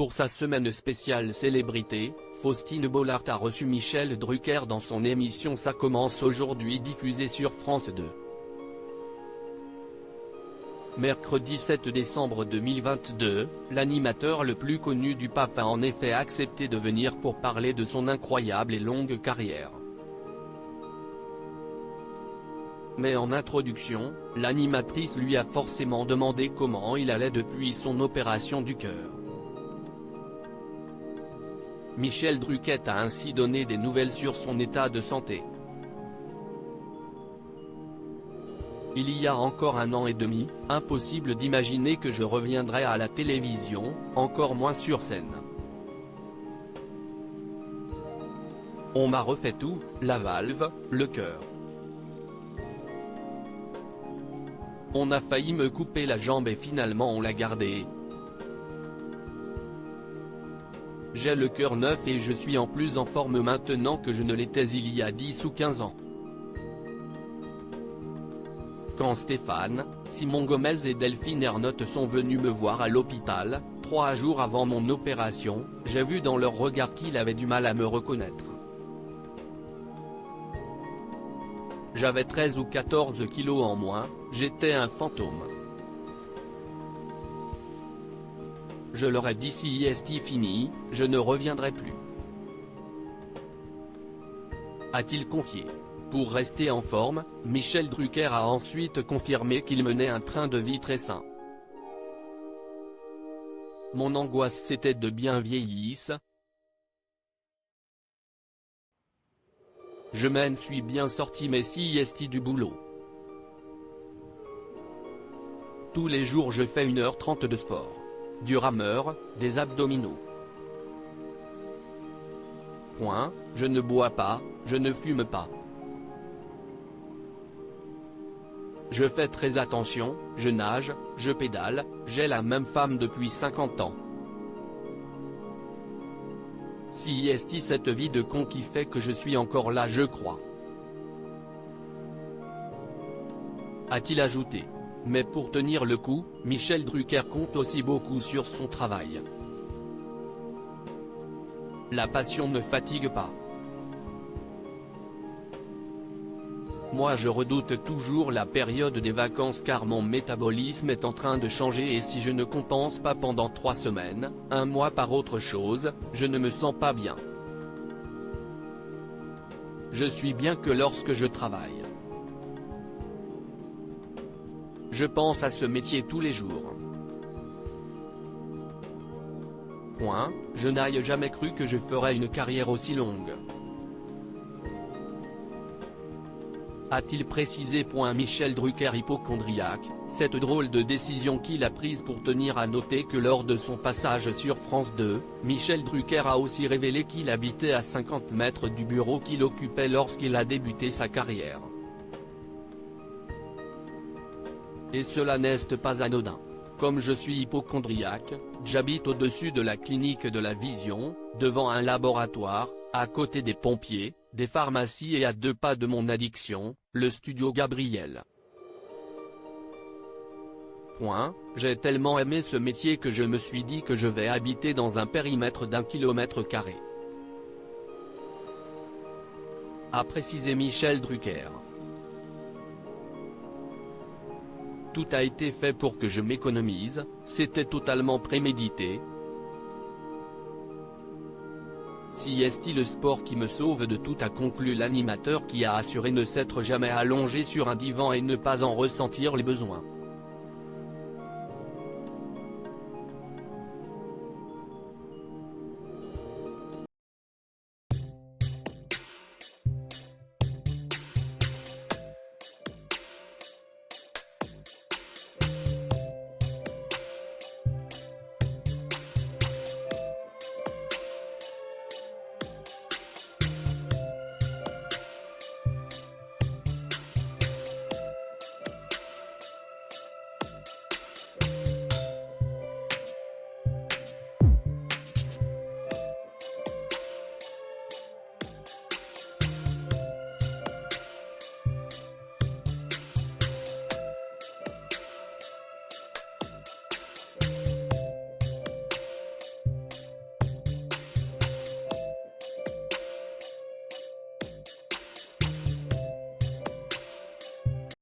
Pour sa semaine spéciale célébrité, Faustine Bollard a reçu Michel Drucker dans son émission Ça commence aujourd'hui diffusée sur France 2. Mercredi 7 décembre 2022, l'animateur le plus connu du PAF a en effet accepté de venir pour parler de son incroyable et longue carrière. Mais en introduction, l'animatrice lui a forcément demandé comment il allait depuis son opération du cœur. Michel Drucker a ainsi donné des nouvelles sur son état de santé. Il y a encore 1 an et demi, impossible d'imaginer que je reviendrais à la télévision, encore moins sur scène. On m'a refait tout, la valve, le cœur. On a failli me couper la jambe et finalement on l'a gardée. J'ai le cœur neuf et je suis en plus en forme maintenant que je ne l'étais il y a 10 ou 15 ans. Quand Stéphane, Simon Gomez et Delphine Ernotte sont venus me voir à l'hôpital, 3 jours avant mon opération, j'ai vu dans leur regard qu'il avait du mal à me reconnaître. J'avais 13 ou 14 kilos en moins, j'étais un fantôme. Je leur ai dit si est fini, je ne reviendrai plus. A-t-il confié. Pour rester en forme, Michel Drucker a ensuite confirmé qu'il menait un train de vie très sain. Mon angoisse c'était de bien vieillir. Je m'en suis bien sorti mais si est du boulot. Tous les jours je fais 1h30 de sport. Du rameur, des abdominaux. Je ne bois pas, je ne fume pas. Je fais très attention, je nage, je pédale, j'ai la même femme depuis 50 ans. Si est cette vie de con qui fait que je suis encore là je crois. A-t-il ajouté. Mais pour tenir le coup, Michel Drucker compte aussi beaucoup sur son travail. La passion ne fatigue pas. Moi je redoute toujours la période des vacances car mon métabolisme est en train de changer et si je ne compense pas pendant 3 semaines, 1 mois par autre chose, je ne me sens pas bien. Je suis bien que lorsque je travaille. Je pense à ce métier tous les jours. Je n'ai jamais cru que je ferais une carrière aussi longue. A-t-il précisé. Michel Drucker hypocondriaque, cette drôle de décision qu'il a prise pour tenir à noter que lors de son passage sur France 2, Michel Drucker a aussi révélé qu'il habitait à 50 mètres du bureau qu'il occupait lorsqu'il a débuté sa carrière. Et cela n'est pas anodin. Comme je suis hypocondriaque, j'habite au-dessus de la clinique de la vision, devant un laboratoire, à côté des pompiers, des pharmacies et à 2 pas de mon addiction, le studio Gabriel. J'ai tellement aimé ce métier que je me suis dit que je vais habiter dans un périmètre d'1 km². A précisé Michel Drucker. Tout a été fait pour que je m'économise, c'était totalement prémédité. Si est le sport qui me sauve de tout a conclu l'animateur qui a assuré ne s'être jamais allongé sur un divan et ne pas en ressentir les besoins.